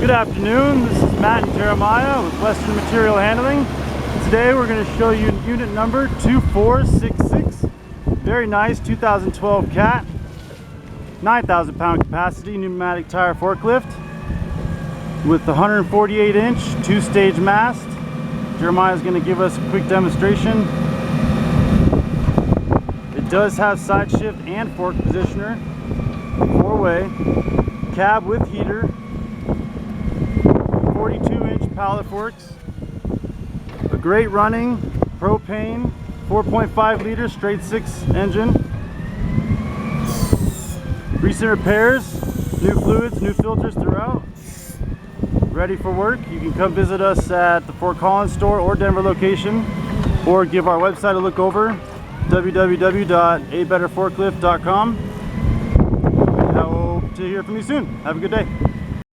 Good afternoon, this is Matt and Jeremiah with Western Material Handling. Today we're going to show you unit number 2466. Very nice 2012 CAT, 9,000 pound capacity pneumatic tire forklift with the 148 inch 2-stage mast. Jeremiah is going to give us a quick demonstration. It does have side shift and fork positioner, 4-way, cab with heater, 42-inch pallet forks, a great running propane 4.5 liter straight 6 engine, recent repairs, new fluids, new filters throughout, ready for work. You can come visit us at the Fort Collins store or Denver location, or give our website a look over, www.abetterforklift.com. I hope to hear from you soon. Have a good day.